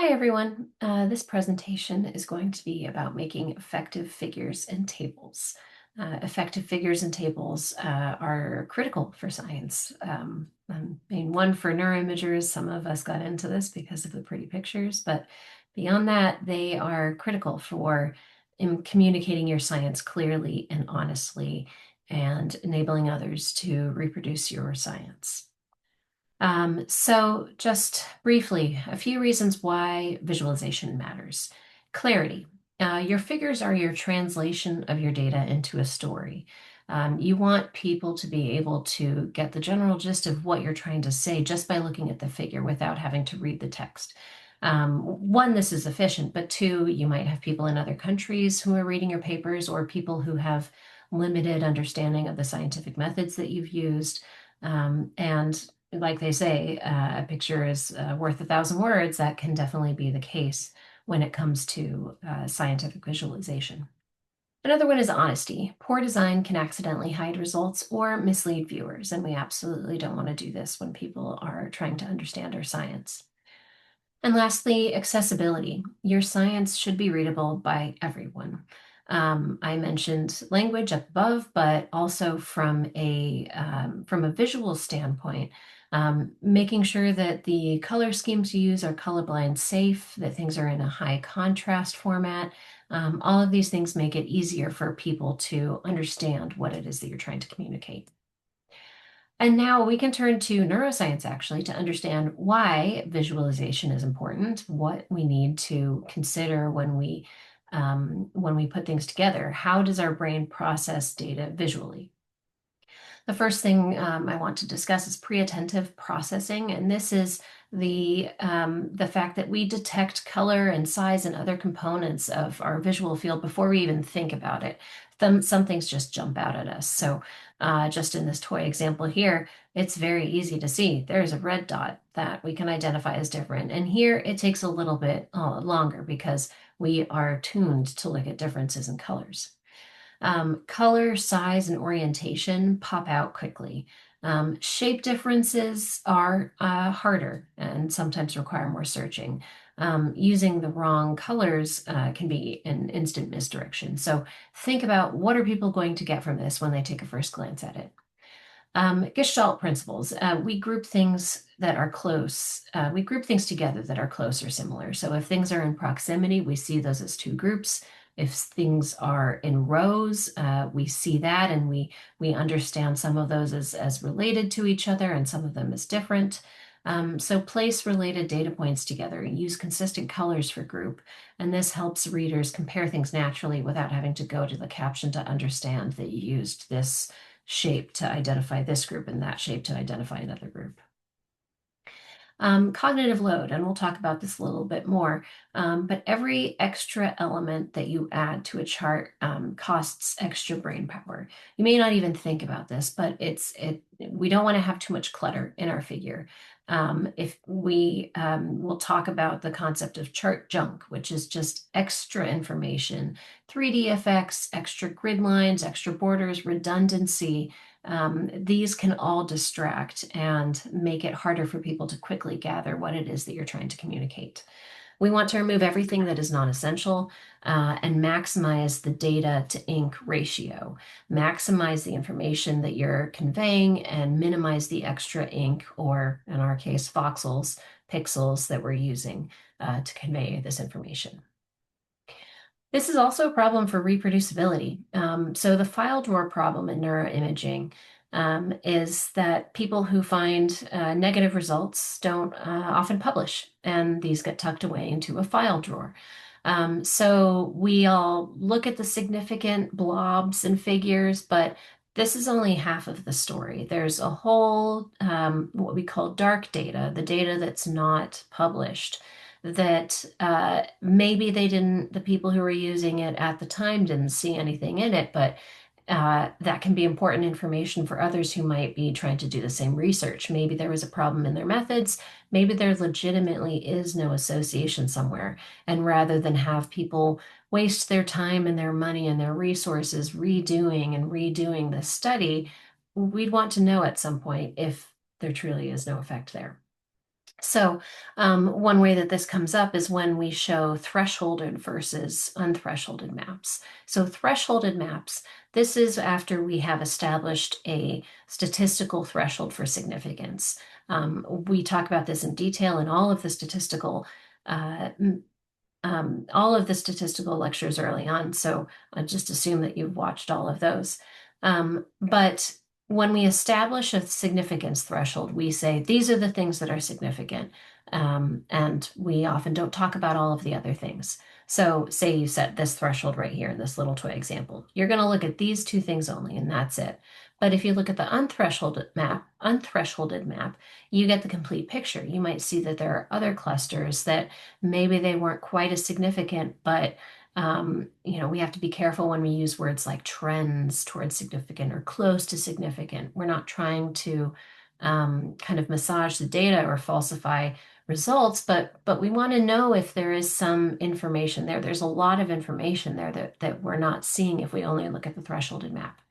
Hi, everyone. This presentation is going to be about making effective figures and tables. Effective figures and tables are critical for science. One for neuroimagers. Some of us got into this because of the pretty pictures, but beyond that, they are critical for in communicating your science clearly and honestly and enabling others to reproduce your science. So just briefly, a few reasons why visualization matters. Clarity. Your figures are your translation of your data into a story. You want people to be able to get the general gist of what you're trying to say just by looking at the figure without having to read the text. One, this is efficient, but two, you might have people in other countries who are reading your papers or people who have limited understanding of the scientific methods that you've used. And like they say, a picture is worth 1,000 words. That can definitely be the case when it comes to scientific visualization. Another one is honesty. Poor design can accidentally hide results or mislead viewers, and we absolutely don't want to do this when people are trying to understand our science. And lastly, accessibility. Your science should be readable by everyone. I mentioned language up above, but also from a visual standpoint, making sure that the color schemes you use are colorblind safe, that things are in a high contrast format. All of these things make it easier for people to understand what it is that you're trying to communicate. And now we can turn to neuroscience actually to understand why visualization is important, what we need to consider when we put things together. How does our brain process data visually? The first thing I want to discuss is pre-attentive processing, and this is the fact that we detect color and size and other components of our visual field before we even think about it. Some things just jump out at us. So just in this toy example here, it's very easy to see. There's a red dot that we can identify as different. And here it takes a little bit longer because we are tuned to look at differences in colors. Color, size, and orientation pop out quickly. Shape differences are harder and sometimes require more searching. Using the wrong colors can be an instant misdirection. So think about what are people going to get from this when they take a first glance at it. Gestalt principles. We group things that are close. We group things together that are close or similar. So if things are in proximity, we see those as two groups. If things are in rows, we see that and we understand some of those as related to each other and some of them as different. So place related data points together and use consistent colors for group. And this helps readers compare things naturally without having to go to the caption to understand that you used this shape to identify this group and that shape to identify another group. Cognitive load, and we'll talk about this a little bit more, but every extra element that you add to a chart costs extra brain power. You may not even think about this, but we don't want to have too much clutter in our figure. If we will talk about the concept of chart junk, which is just extra information, 3D effects, extra grid lines, extra borders, redundancy. These can all distract and make it harder for people to quickly gather what it is that you're trying to communicate. We want to remove everything that is non-essential and maximize the data to ink ratio. Maximize the information that you're conveying and minimize the extra ink, or in our case, voxels, pixels that we're using to convey this information. This is also a problem for reproducibility. So the file drawer problem in neuroimaging is that people who find negative results don't often publish, and these get tucked away into a file drawer. So we all look at the significant blobs and figures, but this is only half of the story. There's a whole, what we call dark data, the data that's not published, that maybe the people who were using it at the time didn't see anything in it, but that can be important information for others who might be trying to do the same research. Maybe there was a problem in their methods. Maybe there legitimately is no association somewhere. And rather than have people waste their time and their money and their resources redoing this study, we'd want to know at some point if there truly is no effect there. So one way that this comes up is when we show thresholded versus unthresholded maps. So thresholded maps, this is after we have established a statistical threshold for significance. We talk about this in detail in uh, all of the statistical lectures early on, so I just assume that you've watched all of those. But when we establish a significance threshold, we say these are the things that are significant, and we often don't talk about all of the other things. So, say you set this threshold right here in this little toy example, you're going to look at these two things only, and that's it. But if you look at the unthresholded map, you get the complete picture. You might see that there are other clusters that maybe they weren't quite as significant, but we have to be careful when we use words like trends towards significant or close to significant. We're not trying to kind of massage the data or falsify results, but we want to know if there is some information there. There's a lot of information there that we're not seeing if we only look at the thresholded map.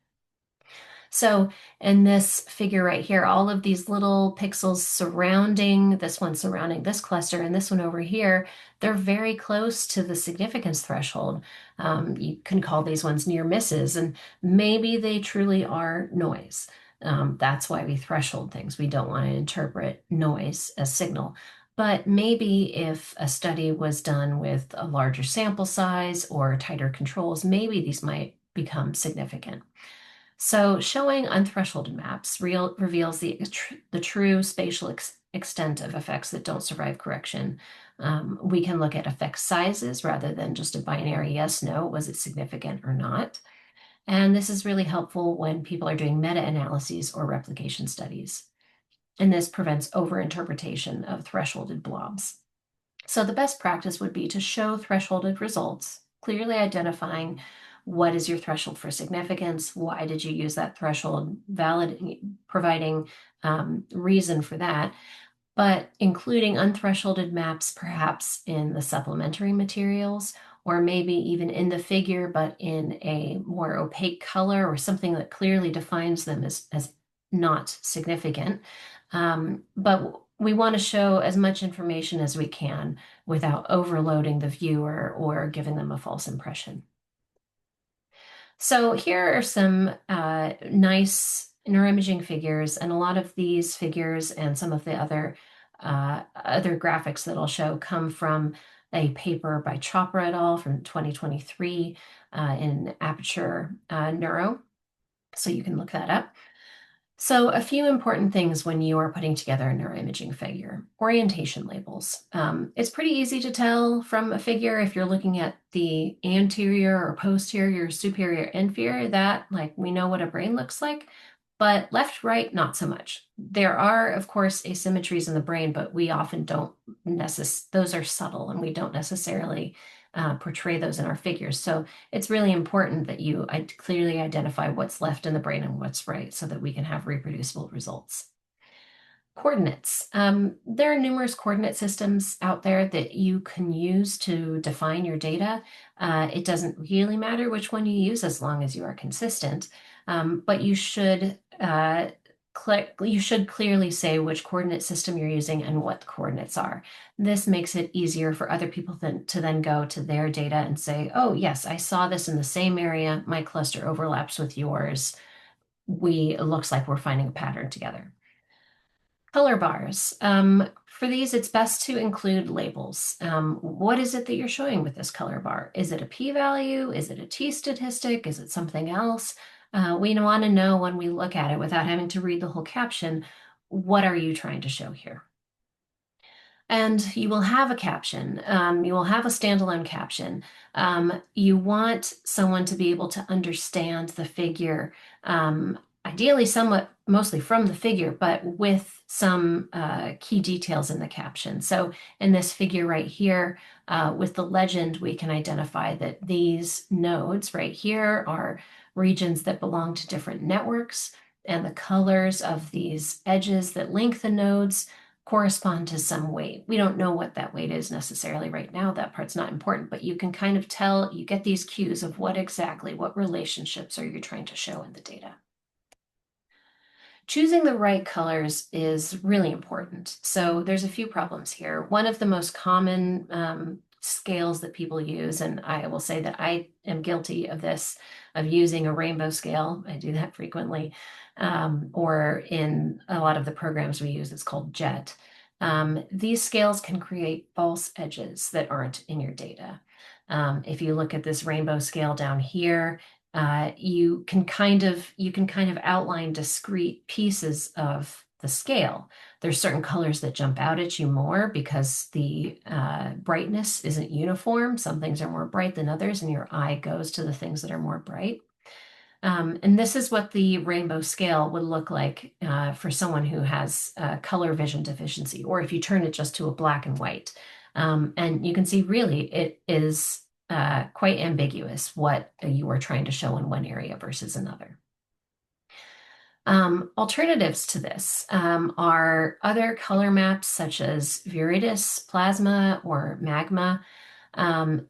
So in this figure right here, all of these little pixels surrounding this one, surrounding this cluster, and this one over here, they're very close to the significance threshold. You can call these ones near misses, and maybe they truly are noise. That's why we threshold things. We don't want to interpret noise as signal. But maybe if a study was done with a larger sample size or tighter controls, maybe these might become significant. So showing unthresholded maps reveals the true spatial extent of effects that don't survive correction. We can look at effect sizes rather than just a binary yes, no, was it significant or not? And this is really helpful when people are doing meta-analyses or replication studies. And this prevents overinterpretation of thresholded blobs. So the best practice would be to show thresholded results, clearly identifying what is your threshold for significance, why did you use that threshold, providing reason for that, but including unthresholded maps perhaps in the supplementary materials, or maybe even in the figure, but in a more opaque color or something that clearly defines them as not significant. But we want to show as much information as we can without overloading the viewer or giving them a false impression. So here are some nice neuroimaging figures, and a lot of these figures and some of the other graphics that I'll show come from a paper by Chopra et al. From 2023 in Aperture Neuro. So you can look that up. So a few important things when you are putting together a neuroimaging figure. Orientation labels. It's pretty easy to tell from a figure if you're looking at the anterior or posterior, superior, inferior, that like we know what a brain looks like, but left, right, not so much. There are, of course, asymmetries in the brain, but we often don't those are subtle and we don't necessarily portray those in our figures. So it's really important that you clearly identify what's left in the brain and what's right so that we can have reproducible results. Coordinates. There are numerous coordinate systems out there that you can use to define your data. It doesn't really matter which one you use as long as you are consistent, but you should clearly say which coordinate system you're using and what the coordinates are. This makes it easier for other people to then go to their data and say, oh, yes, I saw this in the same area. My cluster overlaps with yours. It looks like we're finding a pattern together. Color bars. For these, it's best to include labels. What is it that you're showing with this color bar? Is it a p-value? Is it a t-statistic? Is it something else? We want to know when we look at it without having to read the whole caption, what are you trying to show here? And you will have a caption. You will have a standalone caption. You want someone to be able to understand the figure, ideally somewhat mostly from the figure, but with some key details in the caption. So in this figure right here, with the legend, we can identify that these nodes right here are regions that belong to different networks, and the colors of these edges that link the nodes correspond to some weight. We don't know what that weight is necessarily right now. That part's not important, but you can kind of tell, you get these cues of what relationships are you trying to show in the data. Choosing the right colors is really important. So there's a few problems here. One of the most common scales that people use, and I will say that I am guilty of this, of using a rainbow scale. I do that frequently. Or in a lot of the programs we use, it's called JET. These scales can create false edges that aren't in your data. If you look at this rainbow scale down here, you can kind of outline discrete pieces of the scale. There's certain colors that jump out at you more because the brightness isn't uniform. Some things are more bright than others, and your eye goes to the things that are more bright. And this is what the rainbow scale would look like for someone who has color vision deficiency, or if you turn it just to a black and white. And you can see really it is quite ambiguous what you are trying to show in one area versus another. Alternatives to this are other color maps such as Viridis, Plasma, or Magma.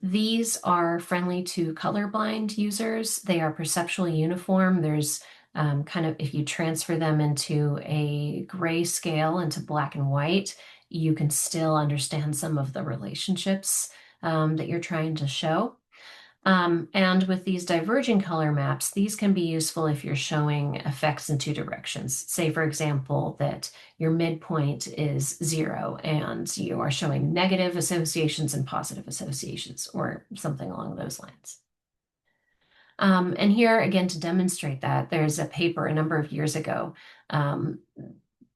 These are friendly to colorblind users. They are perceptually uniform. There's kind of, if you transfer them into a gray scale into black and white, you can still understand some of the relationships that you're trying to show. And with these diverging color maps, these can be useful if you're showing effects in two directions. Say, for example, that your midpoint is 0 and you are showing negative associations and positive associations, or something along those lines. And here, again, to demonstrate that, there's a paper a number of years ago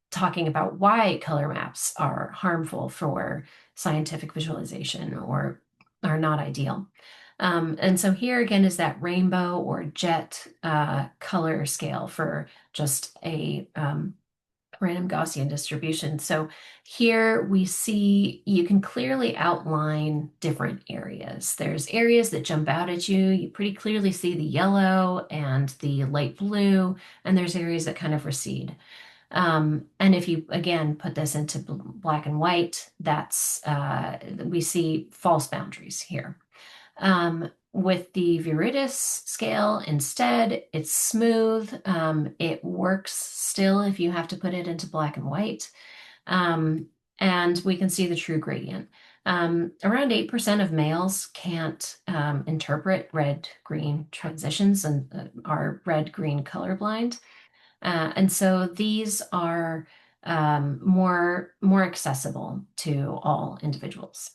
talking about why color maps are harmful for scientific visualization or are not ideal. And so here again is that rainbow or jet color scale for just a random Gaussian distribution. So here we see you can clearly outline different areas. There's areas that jump out at you. You pretty clearly see the yellow and the light blue, and there's areas that kind of recede. And if you, again, put this into black and white, we see false boundaries here. With the Viridis scale, instead, it's smooth. It works still if you have to put it into black and white. And we can see the true gradient. Around 8% of males can't interpret red-green transitions and are red-green colorblind. And so these are more accessible to all individuals.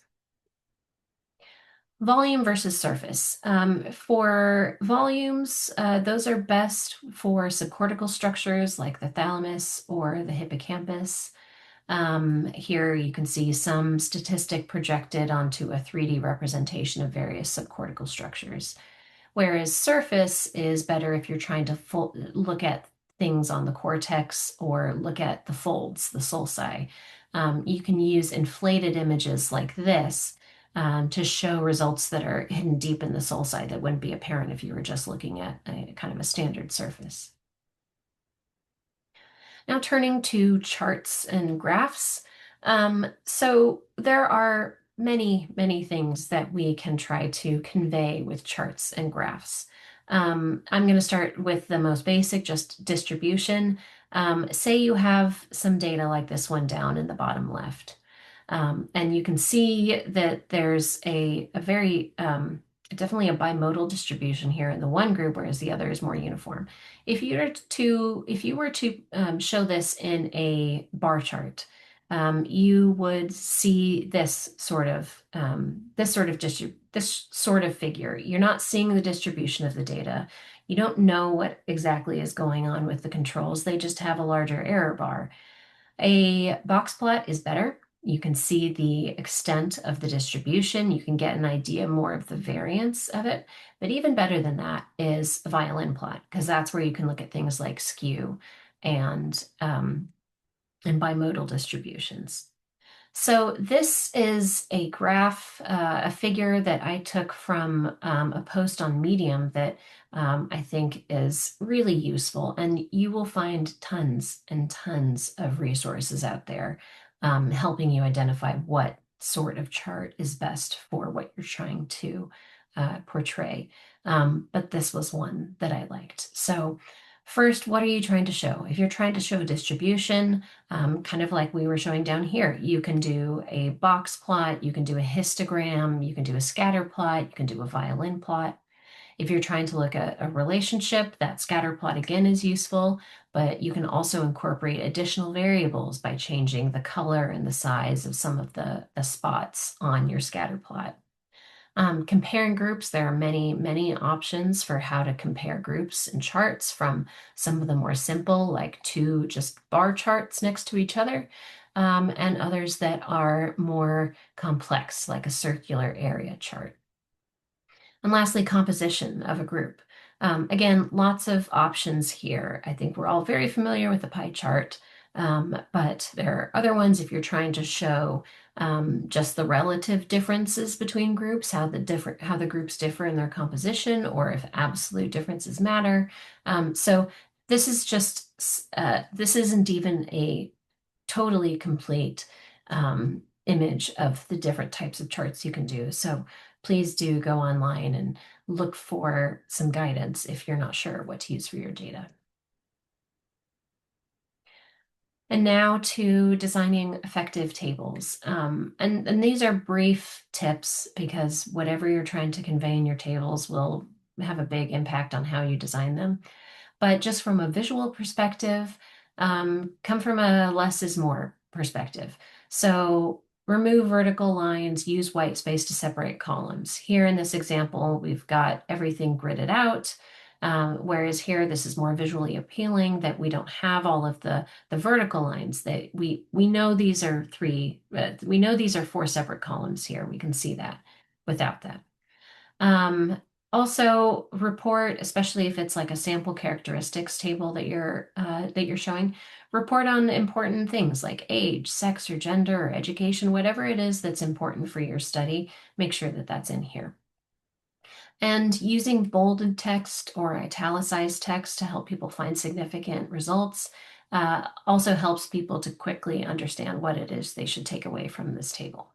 Volume versus surface. For volumes, those are best for subcortical structures like the thalamus or the hippocampus. Here you can see some statistic projected onto a 3D representation of various subcortical structures. Whereas surface is better if you're trying to look at things on the cortex or look at the folds, the sulci. You can use inflated images like this to show results that are hidden deep in the sulci that wouldn't be apparent if you were just looking at a kind of a standard surface. Now turning to charts and graphs. So there are many things that we can try to convey with charts and graphs. I'm going to start with the most basic, just distribution. Say you have some data like this one down in the bottom left. And you can see that there's a very definitely a bimodal distribution here in the one group, whereas the other is more uniform. If you were to show this in a bar chart, you would see this sort of figure. You're not seeing the distribution of the data. You don't know what exactly is going on with the controls. They just have a larger error bar. A box plot is better. You can see the extent of the distribution. You can get an idea more of the variance of it. But even better than that is a violin plot, because that's where you can look at things like skew and bimodal distributions. So this is a graph, a figure that I took from a post on Medium that I think is really useful. And you will find tons and tons of resources out there helping you identify what sort of chart is best for what you're trying to portray. But this was one that I liked. So First, what are you trying to show? If you're trying to show distribution, kind of like we were showing down here, you can do a box plot, you can do a histogram, you can do a scatter plot, you can do a violin plot. If you're trying to look at a relationship, that scatter plot again is useful, but you can also incorporate additional variables by changing the color and the size of some of the spots on your scatter plot. Comparing groups, there are many, many options for how to compare groups and charts, from some of the more simple, like two just bar charts next to each other, and others that are more complex, like a circular area chart. And lastly, composition of a group. Again, lots of options here. I think we're all very familiar with the pie chart, but there are other ones if you're trying to show just the relative differences between groups, how the groups differ in their composition, or if absolute differences matter. So this isn't even a totally complete image of the different types of charts you can do. So please do go online and look for some guidance if you're not sure what to use for your data. And now to designing effective tables. And these are brief tips because whatever you're trying to convey in your tables will have a big impact on how you design them. But just from a visual perspective, come from a less is more perspective. So remove vertical lines, use white space to separate columns. Here in this example, we've got everything gridded out. Whereas here, this is more visually appealing that we don't have all of the vertical lines that we know these are we know these are four separate columns here. We can see that without that. Also report, especially if it's like a sample characteristics table that you're showing, report on important things like age, sex, or gender, or education, whatever it is that's important for your study. Make sure that that's in here. And using bolded text or italicized text to help people find significant results also helps people to quickly understand what it is they should take away from this table.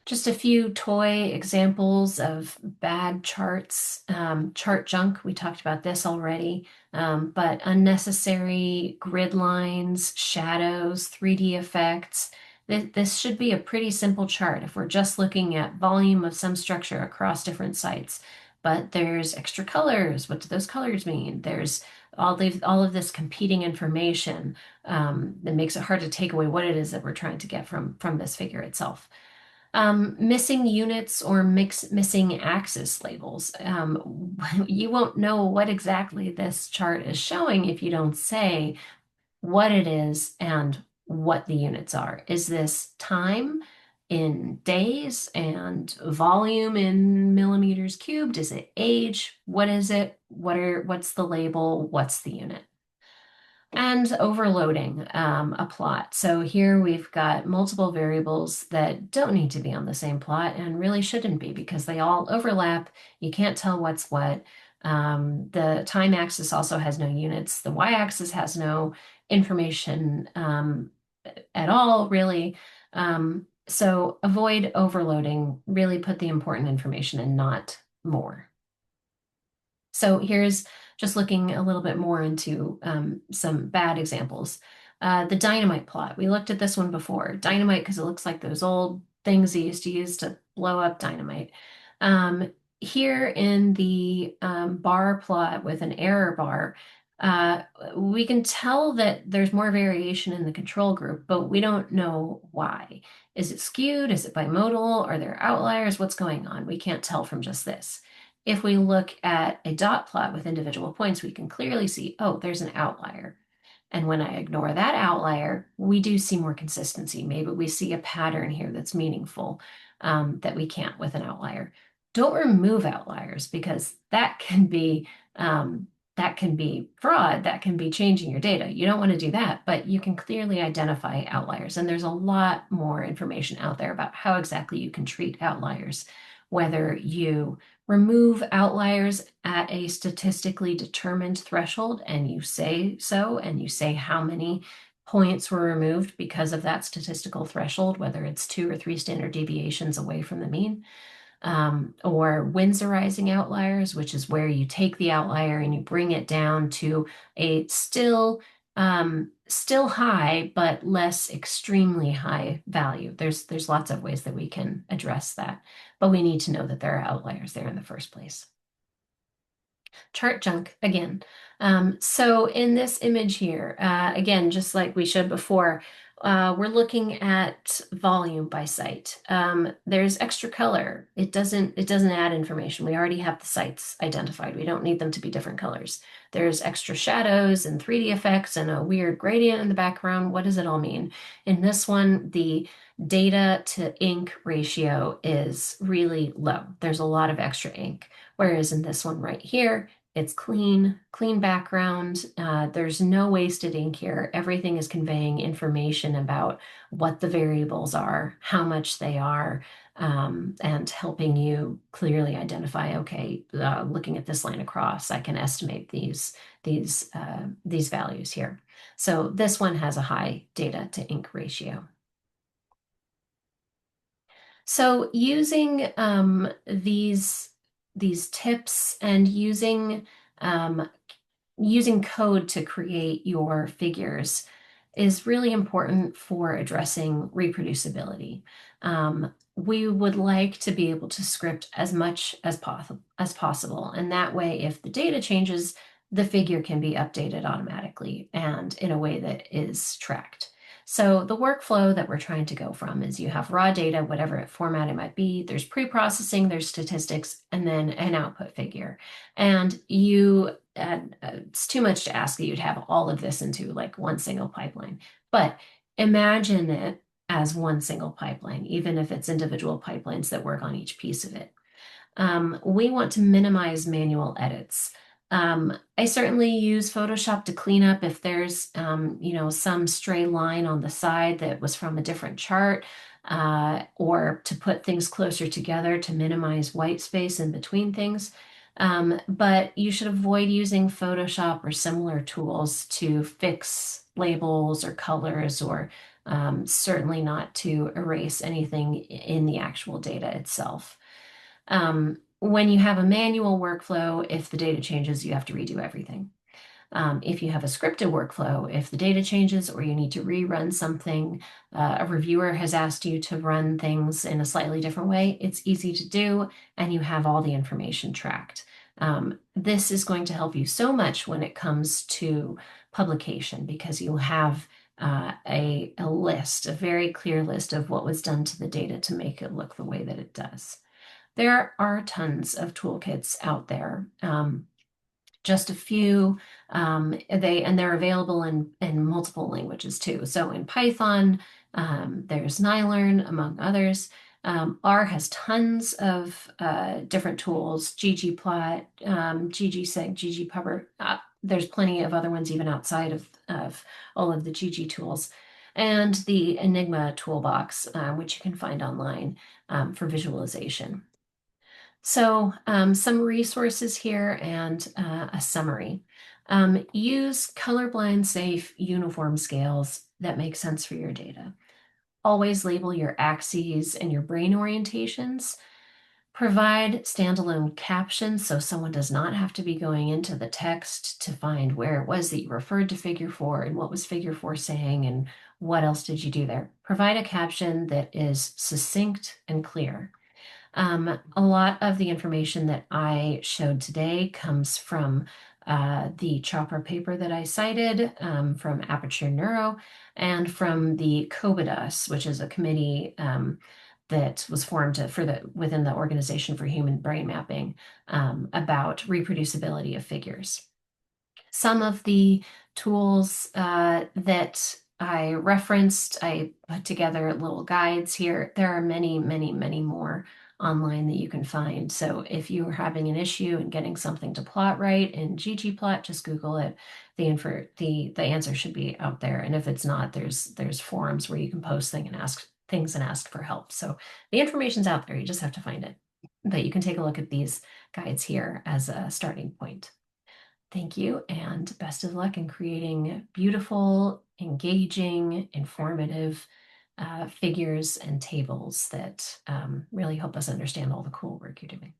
Just a few toy examples of bad charts. Chart junk, we talked about this already, but unnecessary grid lines, shadows, 3D effects. This should be a pretty simple chart if we're just looking at volume of some structure across different sites. But there's extra colors. What do those colors mean? There's all of this competing information that makes it hard to take away what it is that we're trying to get from this figure itself. Missing units or missing axis labels. You won't know what exactly this chart is showing if you don't say what it is and what the units are. Is this time in days and volume in millimeters cubed? Is it age? What is it? What's the label? What's the unit? And overloading a plot. So here we've got multiple variables that don't need to be on the same plot and really shouldn't be because they all overlap. You can't tell what's what. The time axis also has no units. The y-axis has no information at all, really. So avoid overloading. Really put the important information and not more. So here's just looking a little bit more into some bad examples. The dynamite plot. We looked at this one before. Dynamite because it looks like those old things they used to use to blow up dynamite. Here in the bar plot with an error bar, we can tell that there's more variation in the control group, but we don't know why. Is it skewed? Is it bimodal? Are there outliers? What's going on? We can't tell from just this. If we look at a dot plot with individual points, we can clearly see, oh, there's an outlier. And when I ignore that outlier, we do see more consistency. Maybe we see a pattern here that's meaningful that we can't with an outlier. Don't remove outliers because that can be fraud, that can be changing your data. You don't want to do that, but you can clearly identify outliers. And there's a lot more information out there about how exactly you can treat outliers, whether you remove outliers at a statistically determined threshold and you say so, and you say how many points were removed because of that statistical threshold, whether it's 2 or 3 standard deviations away from the mean. or Windsorizing outliers, which is where you take the outlier and you bring it down to a still high, but less extremely high value. There's lots of ways that we can address that, but we need to know that there are outliers there in the first place. Chart junk again. So in this image here, again, just like we showed before, we're looking at volume by site. There's extra color. It doesn't add information. We already have the sites identified. We don't need them to be different colors. There's extra shadows and 3D effects and a weird gradient in the background. What does it all mean? In this one, the data to ink ratio is really low. There's a lot of extra ink. Whereas in this one right here, it's clean background. There's no wasted ink here. Everything is conveying information about what the variables are, how much they are, and helping you clearly identify, okay, looking at this line across, I can estimate these values here. So this one has a high data to ink ratio. So using these tips and um, using code to create your figures is really important for addressing reproducibility. We would like to be able to script as much as possible, and that way, if the data changes, the figure can be updated automatically and in a way that is tracked. So the workflow that we're trying to go from is you have raw data, whatever format it might be, there's pre-processing, there's statistics, and then an output figure. And it's too much to ask that you'd have all of this into like one single pipeline. But imagine it as one single pipeline, even if it's individual pipelines that work on each piece of it. We want to minimize manual edits. I certainly use Photoshop to clean up if there's, some stray line on the side that was from a different chart, or to put things closer together to minimize white space in between things. But you should avoid using Photoshop or similar tools to fix labels or colors, or certainly not to erase anything in the actual data itself. When you have a manual workflow, if the data changes, you have to redo everything. If you have a scripted workflow, if the data changes or you need to rerun something, a reviewer has asked you to run things in a slightly different way, it's easy to do, and you have all the information tracked. This is going to help you so much when it comes to publication, because you have a list, a very clear list of what was done to the data to make it look the way that it does. There are tons of toolkits out there. Just a few. They're available in multiple languages too. So in Python, there's Nylearn, among others. R has tons of different tools, ggplot, ggsig, ggpubber. There's plenty of other ones even outside of all of the gg tools. And the Enigma toolbox, which you can find online for visualization. So some resources here and a summary. Use colorblind safe uniform scales that make sense for your data. Always label your axes and your brain orientations. Provide standalone captions so someone does not have to be going into the text to find where it was that you referred to figure 4 and what was figure 4 saying and what else did you do there. Provide a caption that is succinct and clear. A lot of the information that I showed today comes from the Chopra paper that I cited, from Aperture Neuro, and from the COBIDUS, which is a committee that was formed within the Organization for Human Brain Mapping, about reproducibility of figures. Some of the tools that I referenced, I put together little guides here. There are many, many, many more online that you can find. So if you are having an issue in getting something to plot right in ggplot, just Google it. The answer should be out there. And if it's not, there's forums where you can post things and ask for help. So the information's out there. You just have to find it. But you can take a look at these guides here as a starting point. Thank you, and best of luck in creating beautiful, engaging, informative figures and tables that really help us understand all the cool work you're doing.